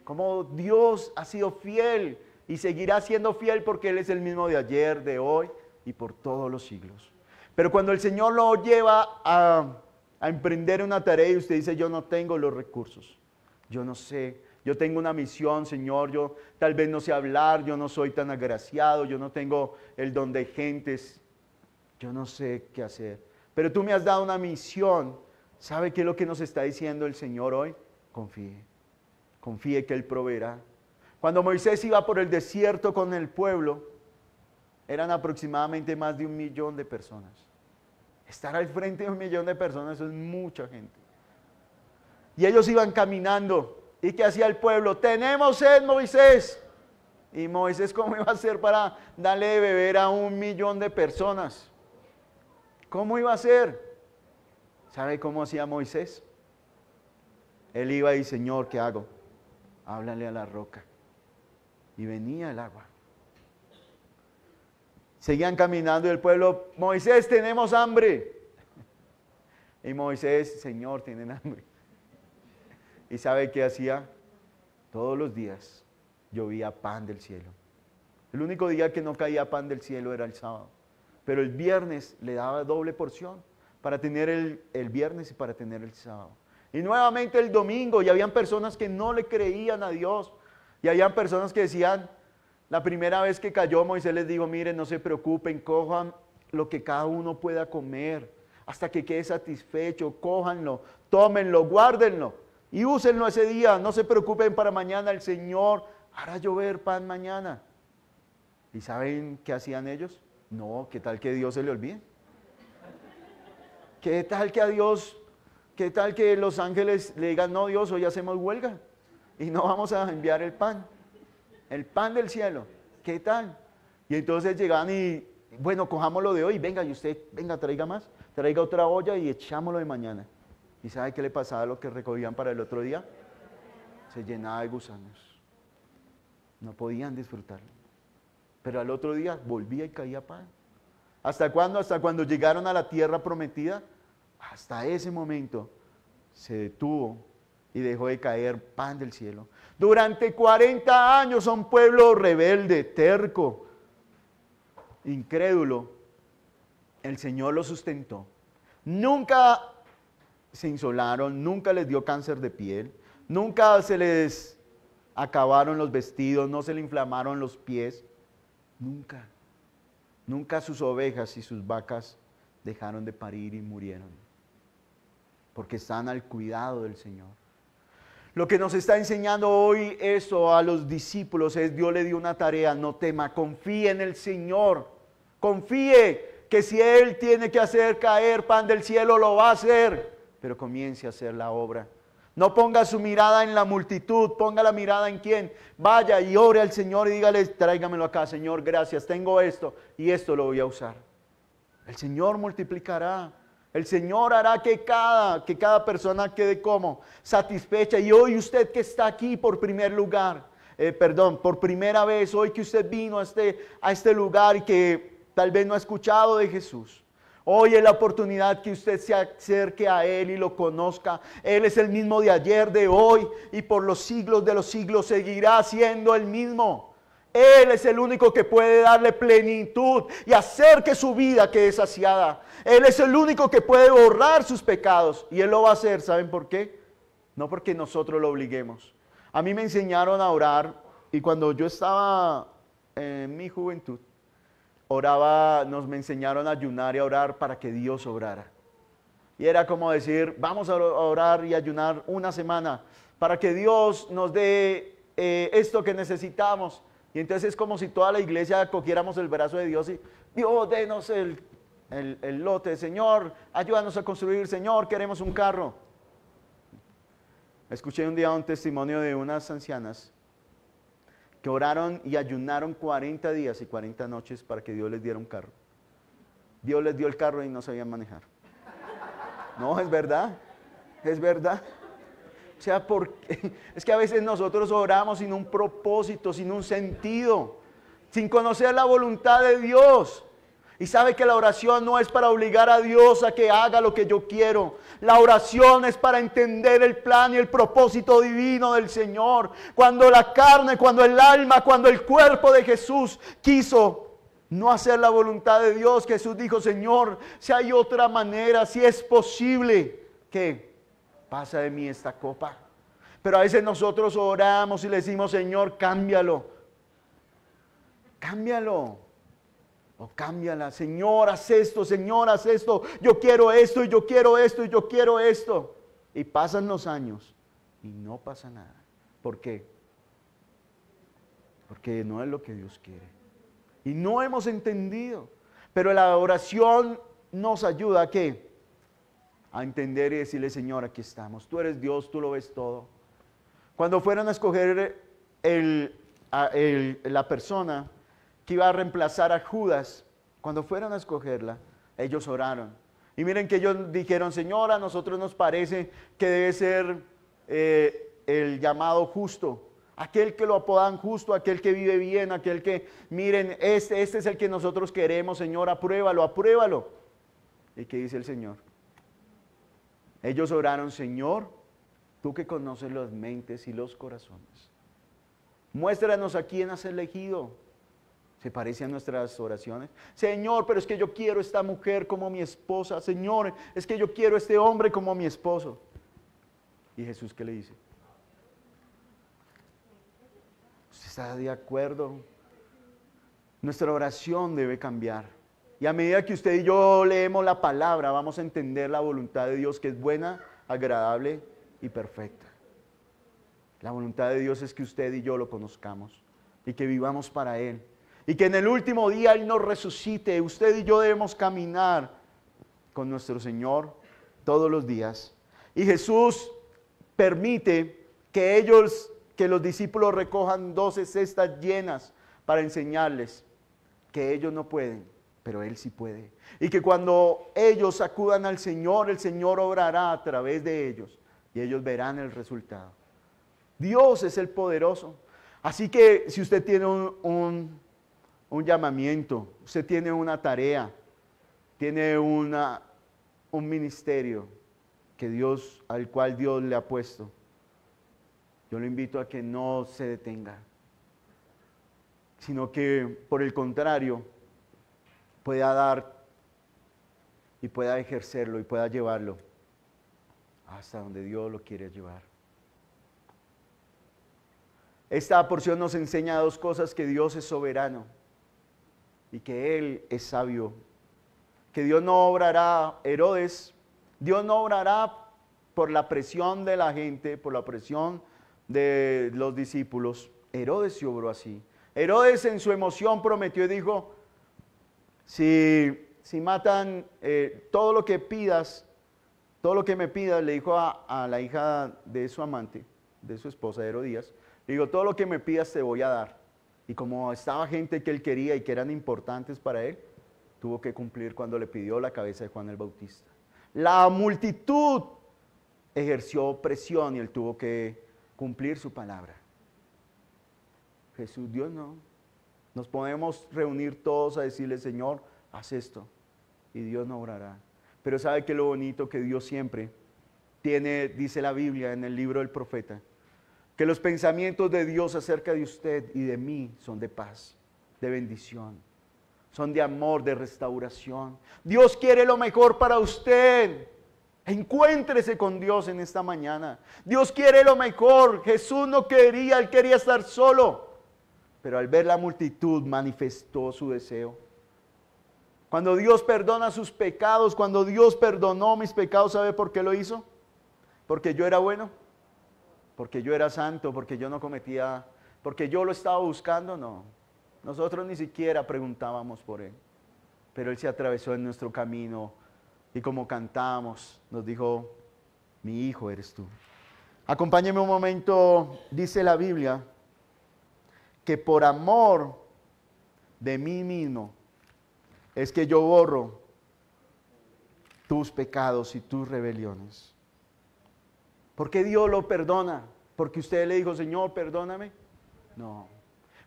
Cómo Dios ha sido fiel y seguirá siendo fiel porque Él es el mismo de ayer, de hoy y por todos los siglos. Pero cuando el Señor lo lleva a emprender una tarea y usted dice, yo no tengo los recursos, yo no sé, yo tengo una misión, Señor, yo tal vez no sé hablar, yo no soy tan agraciado, yo no tengo el don de gentes, yo no sé qué hacer. Pero tú me has dado una misión. ¿Sabe qué es lo que nos está diciendo el Señor hoy? Confíe, confíe que Él proveerá. Cuando Moisés iba por el desierto con el pueblo, eran aproximadamente más de 1 millón de personas. Estar al frente de 1 millón de personas, eso es mucha gente. Y ellos iban caminando. ¿Y qué hacía el pueblo? Tenemos sed, Moisés. Y Moisés, ¿cómo iba a hacer para darle de beber a 1 millón de personas? ¿Cómo iba a hacer? ¿Sabe cómo hacía Moisés? Él iba y, Señor, ¿qué hago? Háblale a la roca. Y venía el agua. Seguían caminando y el pueblo, Moisés, tenemos hambre. Y Moisés, Señor, tienen hambre. ¿Y sabe qué hacía? Todos los días llovía pan del cielo. El único día que no caía pan del cielo era el sábado. Pero el viernes le daba doble porción para tener el viernes y para tener el sábado. Y nuevamente el domingo, y habían personas que no le creían a Dios. Y habían personas que decían, la primera vez que cayó Moisés les dijo, miren, no se preocupen, cojan lo que cada uno pueda comer, hasta que quede satisfecho, cójanlo, tómenlo, guárdenlo y úsenlo ese día, no se preocupen para mañana, el Señor hará llover pan mañana. ¿Y saben qué hacían ellos? No, ¿qué tal que Dios se le olvide? ¿Qué tal que a Dios, qué tal que los ángeles le digan, no Dios, hoy hacemos huelga y no vamos a enviar el pan del cielo? ¿Qué tal? Y entonces llegan y, bueno, cojámoslo de hoy, venga, y usted, venga, traiga más, traiga otra olla y echámoslo de mañana. ¿Y sabe qué le pasaba a lo que recogían para el otro día? Se llenaba de gusanos. No podían disfrutarlo. Pero al otro día volvía y caía pan. ¿Hasta cuándo? Hasta cuando llegaron a la tierra prometida. Hasta ese momento se detuvo y dejó de caer pan del cielo. Durante 40 años un pueblo rebelde, terco, incrédulo, el Señor lo sustentó. Nunca se insolaron, nunca les dio cáncer de piel, nunca se les acabaron los vestidos, no se le inflamaron los pies. Nunca, nunca sus ovejas y sus vacas dejaron de parir y murieron, porque están al cuidado del Señor. Lo que nos está enseñando hoy eso a los discípulos es, Dios le dio una tarea, no tema, confíe en el Señor, confíe que si Él tiene que hacer caer pan del cielo, lo va a hacer, pero comience a hacer la obra. No ponga su mirada en la multitud, ponga la mirada en quién. Vaya y ore al Señor y dígale, tráigamelo acá, Señor, gracias, tengo esto y esto lo voy a usar. El Señor multiplicará. El Señor hará que cada persona quede como satisfecha. Y hoy usted que está aquí por primer lugar, por primera vez, hoy que usted vino a este lugar y que tal vez no ha escuchado de Jesús. Hoy es la oportunidad que usted se acerque a Él y lo conozca. Él es el mismo de ayer, de hoy y por los siglos de los siglos seguirá siendo el mismo. Él es el único que puede darle plenitud y hacer que su vida quede saciada. Él es el único que puede borrar sus pecados y Él lo va a hacer. ¿Saben por qué? No porque nosotros lo obliguemos. A mí me enseñaron a orar y cuando yo estaba en mi juventud, me enseñaron a ayunar y a orar para que Dios obrara. Y era como decir, vamos a orar y ayunar una semana para que Dios nos dé esto que necesitamos. Y entonces es como si toda la iglesia cogiéramos el brazo de Dios y Dios, denos el lote, Señor, ayúdanos a construir, Señor, queremos un carro. Escuché un día un testimonio de unas ancianas que oraron y ayunaron 40 días y 40 noches para que Dios les diera un carro. Dios les dio el carro y no sabían manejar. No, es verdad, es verdad. O sea, porque es que a veces nosotros oramos sin un propósito, sin un sentido, sin conocer la voluntad de Dios. Y sabe que la oración no es para obligar a Dios a que haga lo que yo quiero. La oración es para entender el plan y el propósito divino del Señor. Cuando la carne, cuando el alma, cuando el cuerpo de Jesús quiso no hacer la voluntad de Dios, Jesús dijo, Señor, si hay otra manera, si es posible, que pasa de mí esta copa. Pero a veces nosotros oramos y le decimos, Señor, cámbialo. Cámbialo. O cámbiala, Señor, haz esto, Señor, haz esto. Yo quiero esto y yo quiero esto y yo quiero esto. Y pasan los años y no pasa nada. ¿Por qué? Porque no es lo que Dios quiere. Y no hemos entendido. Pero la oración nos ayuda ¿a qué? A entender y decirle, Señor, aquí estamos. Tú eres Dios, tú lo ves todo. Cuando fueron a escoger la persona que iba a reemplazar a Judas, cuando fueron a escogerla, ellos oraron. Y miren que ellos dijeron, Señor, a nosotros nos parece que debe ser el llamado justo. Aquel que lo apodan justo, aquel que vive bien, aquel que, miren, este es el que nosotros queremos, Señor, apruébalo, apruébalo. ¿Y qué dice el Señor? Ellos oraron, Señor, tú que conoces las mentes y los corazones, muéstranos a quién has elegido. ¿Se parece a nuestras oraciones? Señor, pero es que yo quiero esta mujer como mi esposa. Señor, es que yo quiero este hombre como mi esposo. ¿Y Jesús qué le dice? ¿Usted está de acuerdo? Nuestra oración debe cambiar. Y a medida que usted y yo leemos la palabra, vamos a entender la voluntad de Dios, que es buena, agradable y perfecta. La voluntad de Dios es que usted y yo lo conozcamos y que vivamos para Él. Y que en el último día Él nos resucite. Usted y yo debemos caminar con nuestro Señor todos los días. Y Jesús permite que los discípulos recojan 12 cestas llenas para enseñarles que ellos no pueden, pero Él sí puede. Y que cuando ellos acudan al Señor, el Señor obrará a través de ellos y ellos verán el resultado. Dios es el poderoso. Así que si usted tiene un llamamiento, usted tiene una tarea, tiene un ministerio al cual Dios le ha puesto, yo le invito a que no se detenga, sino que por el contrario pueda dar y pueda ejercerlo y pueda llevarlo hasta donde Dios lo quiere llevar. Esta porción nos enseña dos cosas: que Dios es soberano y que Él es sabio, que Dios no obrará, Dios no obrará por la presión de la gente, por la presión de los discípulos. Herodes se obró así. Herodes en su emoción prometió y dijo, si matan todo lo que pidas, todo lo que me pidas, le dijo a la hija de su amante, de su esposa Herodías, le digo, todo lo que me pidas te voy a dar. Y como estaba gente que él quería y que eran importantes para él, tuvo que cumplir cuando le pidió la cabeza de Juan el Bautista. La multitud ejerció presión y él tuvo que cumplir su palabra. Jesús, Dios no. Nos podemos reunir todos a decirle, Señor, haz esto. Y Dios no obrará. Pero ¿sabe qué es lo bonito? Que Dios siempre tiene, dice la Biblia en el libro del profeta, que los pensamientos de Dios acerca de usted y de mí son de paz, de bendición, son de amor, de restauración. Dios quiere lo mejor para usted. Encuéntrese con Dios en esta mañana. Dios quiere lo mejor. Jesús no quería, Él quería estar solo. Pero al ver la multitud manifestó su deseo. Cuando Dios perdona sus pecados, cuando Dios perdonó mis pecados, ¿sabe por qué lo hizo? Porque yo era bueno. Porque yo era santo, porque yo no cometía, porque yo lo estaba buscando, no. Nosotros ni siquiera preguntábamos por Él. Pero Él se atravesó en nuestro camino y como cantamos, nos dijo, mi hijo eres tú. Acompáñeme un momento, dice la Biblia, que por amor de mí mismo es que yo borro tus pecados y tus rebeliones. ¿Por qué Dios lo perdona? ¿Porque usted le dijo, Señor, perdóname? No.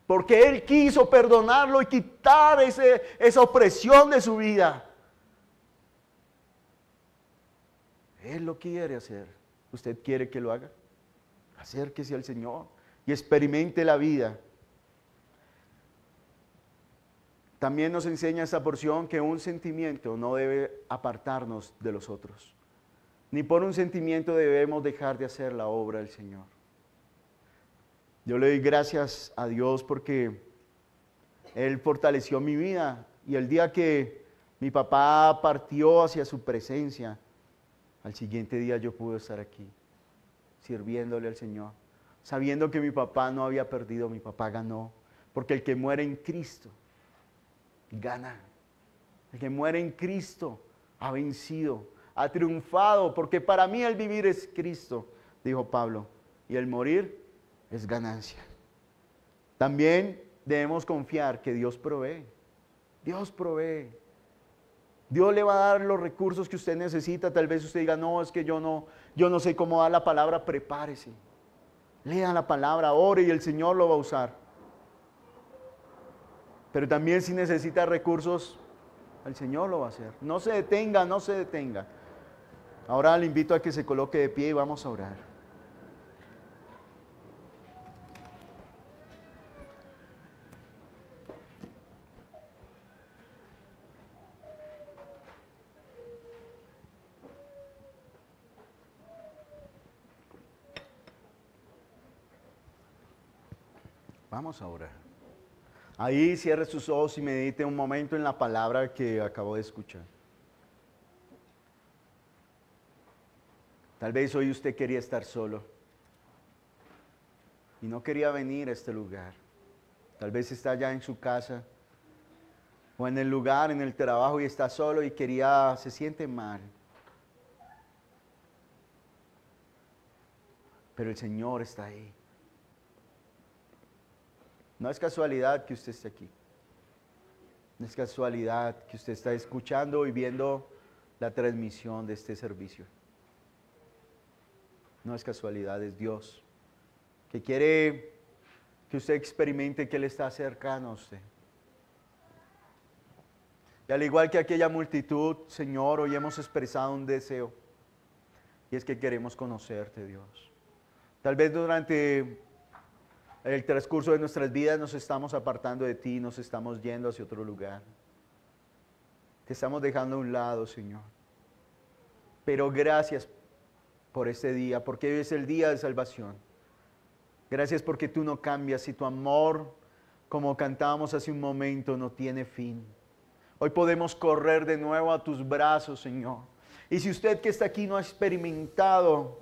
Porque Él quiso perdonarlo y quitar esa opresión de su vida. Él lo quiere hacer. ¿Usted quiere que lo haga? Acérquese al Señor y experimente la vida. También nos enseña esta porción que un sentimiento no debe apartarnos de los otros. Ni por un sentimiento debemos dejar de hacer la obra del Señor. Yo le doy gracias a Dios porque Él fortaleció mi vida. Y el día que mi papá partió hacia su presencia, al siguiente día yo pude estar aquí, sirviéndole al Señor. Sabiendo que mi papá no había perdido, mi papá ganó. Porque el que muere en Cristo, gana. El que muere en Cristo ha vencido, ha triunfado, porque para mí el vivir es Cristo, dijo Pablo, y el morir es ganancia. También debemos confiar que Dios provee. Dios provee. Dios le va a dar los recursos que usted necesita. Tal vez usted diga, no, es que yo no sé cómo dar la palabra. Prepárese. Lea la palabra, ore y el Señor lo va a usar. Pero también si necesita recursos, el Señor lo va a hacer. No se detenga, no se detenga. Ahora le invito a que se coloque de pie y vamos a orar. Vamos a orar. Ahí cierre sus ojos y medite un momento en la palabra que acabo de escuchar. Tal vez hoy usted quería estar solo y no quería venir a este lugar. Tal vez está allá en su casa o en el lugar, en el trabajo y está solo y se siente mal. Pero el Señor está ahí. No es casualidad que usted esté aquí. No es casualidad que usted está escuchando y viendo la transmisión de este servicio. No es casualidad, es Dios que quiere que usted experimente que Él está cercano a usted. Y al igual que aquella multitud, Señor, hoy hemos expresado un deseo. Y es que queremos conocerte, Dios. Tal vez durante el transcurso de nuestras vidas nos estamos apartando de ti, nos estamos yendo hacia otro lugar. Te estamos dejando a un lado, Señor. Pero gracias por este día, porque hoy es el día de salvación. Gracias porque tú no cambias y tu amor, como cantábamos hace un momento, no tiene fin. Hoy podemos correr de nuevo a tus brazos, Señor. Y si usted que está aquí no ha experimentado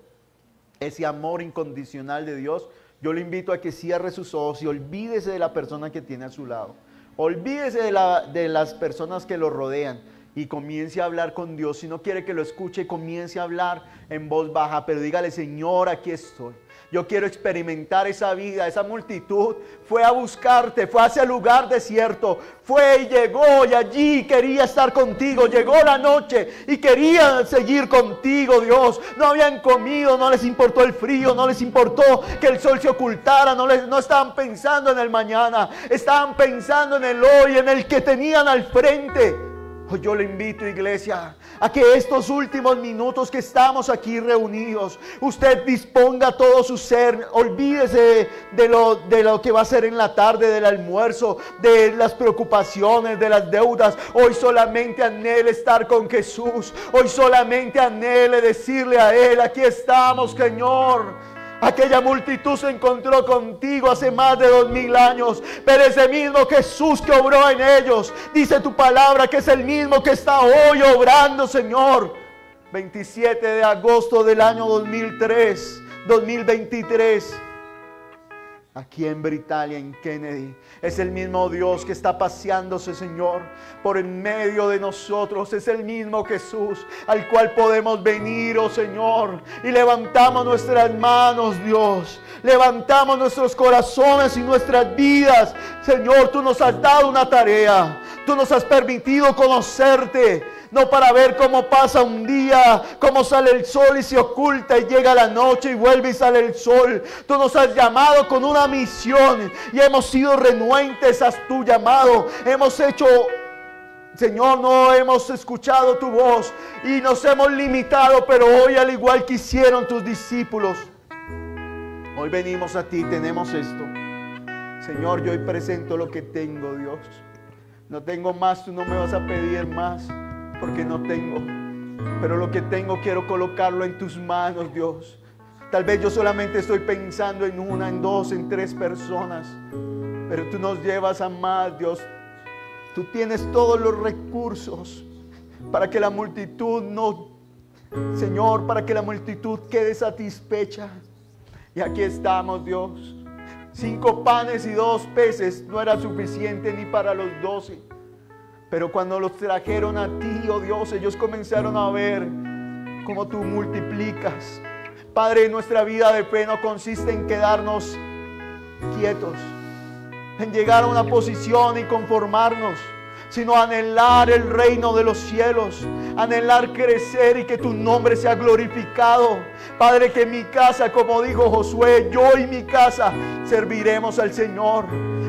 ese amor incondicional de Dios, yo le invito a que cierre sus ojos y olvídese de la persona que tiene a su lado. Olvídese de las personas que lo rodean y comience a hablar con Dios. Si no quiere que lo escuche, comience a hablar en voz baja, pero dígale, Señor, aquí estoy. Yo quiero experimentar esa vida. Esa multitud fue a buscarte, fue hacia el lugar desierto, fue y llegó y allí quería estar contigo. Llegó la noche y querían seguir contigo, Dios. No habían comido, no les importó el frío, no les importó que el sol se ocultara, no estaban pensando en el mañana, estaban pensando en el hoy, en el que tenían al frente. Yo le invito, iglesia, a que estos últimos minutos que estamos aquí reunidos, usted disponga todo su ser. Olvídese de lo que va a hacer en la tarde, del almuerzo, de las preocupaciones, de las deudas. Hoy solamente anhele estar con Jesús. Hoy solamente anhele decirle a Él, aquí estamos, Señor. Aquella multitud se encontró contigo hace más de 2000 años, pero ese mismo Jesús que obró en ellos, dice tu palabra que es el mismo que está hoy obrando, Señor. 27 de agosto del año 2023. aquí en Britalia, en Kennedy. Es el mismo Dios que está paseándose, Señor, por en medio de nosotros. Es el mismo Jesús al cual podemos venir, oh Señor, y levantamos nuestras manos, Dios. Levantamos nuestros corazones y nuestras vidas. Señor, tú nos has dado una tarea. Tú nos has permitido conocerte. No para ver cómo pasa un día, cómo sale el sol y se oculta y llega la noche y vuelve y sale el sol. Tú nos has llamado con una misión y hemos sido renuentes a tu llamado. Hemos hecho, Señor, no hemos escuchado tu voz y nos hemos limitado, pero hoy, al igual que hicieron tus discípulos, hoy venimos a ti, tenemos esto. Señor, yo hoy presento lo que tengo, Dios. No tengo más, tú no me vas a pedir más, porque no tengo. Pero lo que tengo quiero colocarlo en tus manos, Dios. Tal vez yo solamente estoy pensando en una, en dos, en tres personas. Pero tú nos llevas a más, Dios. Tú tienes todos los recursos para que la multitud Señor, para que la multitud quede satisfecha. Y aquí estamos, Dios. 5 panes y 2 peces no era suficiente ni para los 12. Pero cuando los trajeron a ti, oh Dios, ellos comenzaron a ver cómo tú multiplicas. Padre, nuestra vida de fe no consiste en quedarnos quietos, en llegar a una posición y conformarnos, sino anhelar el reino de los cielos, anhelar crecer y que tu nombre sea glorificado. Padre, que mi casa, como dijo Josué, yo y mi casa serviremos al Señor.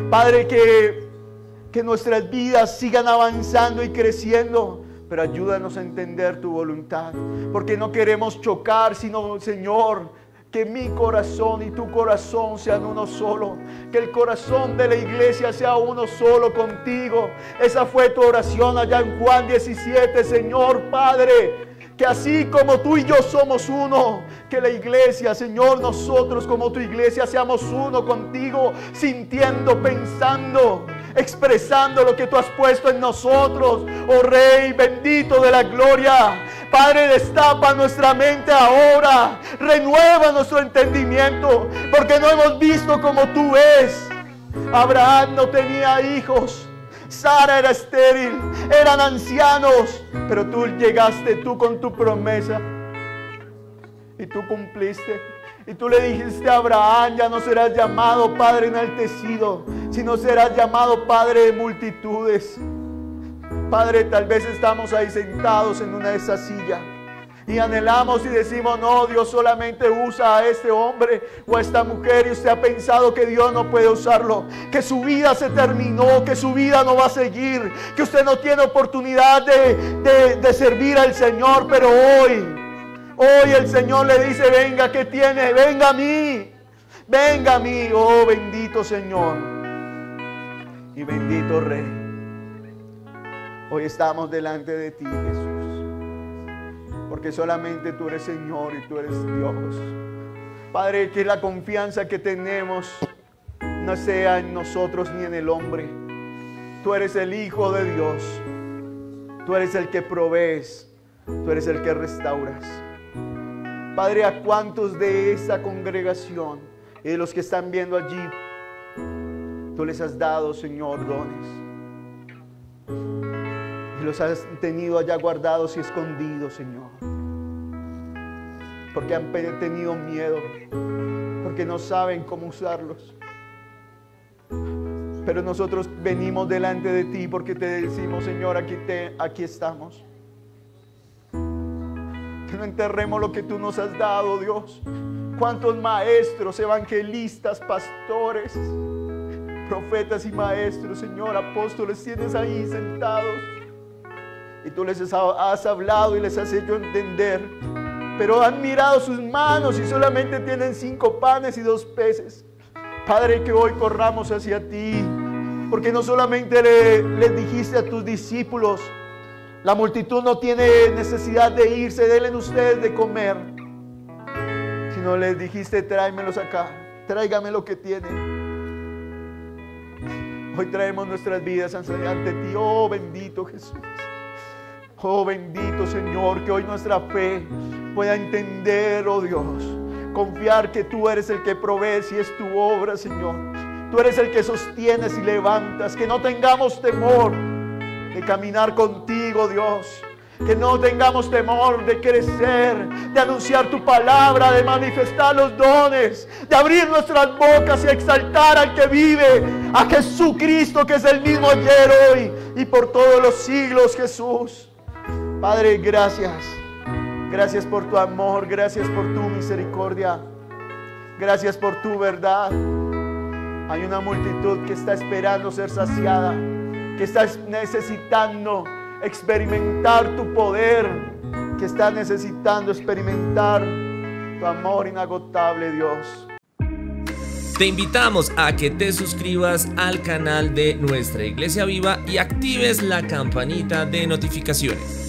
Padre, que nuestras vidas sigan avanzando y creciendo, pero ayúdanos a entender tu voluntad, porque no queremos chocar, sino, Señor, que mi corazón y tu corazón sean uno solo. Que el corazón de la iglesia sea uno solo contigo. Esa fue tu oración allá en Juan 17, Señor Padre. Que así como tú y yo somos uno, que la iglesia, Señor, nosotros como tu iglesia seamos uno contigo, sintiendo, pensando, expresando lo que tú has puesto en nosotros. Oh Rey bendito de la gloria, Padre, destapa nuestra mente ahora, renueva nuestro entendimiento, porque no hemos visto como tú ves. Abraham no tenía hijos, Sara era estéril, eran ancianos, pero tú llegaste, tú con tu promesa, y tú cumpliste. Y tú le dijiste a Abraham: ya no serás llamado padre enaltecido, sino serás llamado padre de multitudes. Padre, tal vez estamos ahí sentados en una de esas sillas y anhelamos y decimos: no, Dios solamente usa a este hombre o a esta mujer, y usted ha pensado que Dios no puede usarlo, que su vida se terminó, que su vida no va a seguir, que usted no tiene oportunidad de servir al Señor. Pero hoy el Señor le dice: venga, ¿qué tiene? Venga a mí, oh bendito Señor y bendito Rey. Hoy estamos delante de ti, Jesús, porque solamente tú eres Señor y tú eres Dios. Padre, que la confianza que tenemos no sea en nosotros ni en el hombre. Tú eres el Hijo de Dios, tú eres el que provees, tú eres el que restauras. Padre, a cuántos de esta congregación y de los que están viendo allí, tú les has dado, Señor, dones. Y los has tenido allá guardados y escondidos, Señor. Porque han tenido miedo, porque no saben cómo usarlos. Pero nosotros venimos delante de ti porque te decimos: Señor, aquí estamos. Que no enterremos lo que tú nos has dado, Dios. Cuántos maestros, evangelistas, pastores, profetas y maestros, Señor, apóstoles tienes ahí sentados, y tú les has hablado y les has hecho entender, pero han mirado sus manos y solamente tienen 5 panes y 2 peces. Padre, que hoy corramos hacia ti, porque no solamente les dijiste a tus discípulos: la multitud no tiene necesidad de irse, denle ustedes de comer, sino les dijiste: tráemelos acá, tráigame lo que tienen. Hoy traemos nuestras vidas ante ti, oh bendito Jesús. Oh bendito Señor, que hoy nuestra fe pueda entender, oh Dios, Confiar que tú eres el que provees y es tu obra, Señor. Tú eres el que sostienes y levantas. Que no tengamos temor de caminar contigo, Dios. Que no tengamos temor de crecer, de anunciar tu palabra, de manifestar los dones, de abrir nuestras bocas y exaltar al que vive, a Jesucristo, que es el mismo ayer, hoy y por todos los siglos, Jesús. Padre, gracias. Gracias por tu amor, gracias por tu misericordia, gracias por tu verdad. Hay una multitud que está esperando ser saciada, que está necesitando experimentar tu poder, que está necesitando experimentar tu amor inagotable, Dios. Te invitamos a que te suscribas al canal de Nuestra Iglesia Viva y actives la campanita de notificaciones.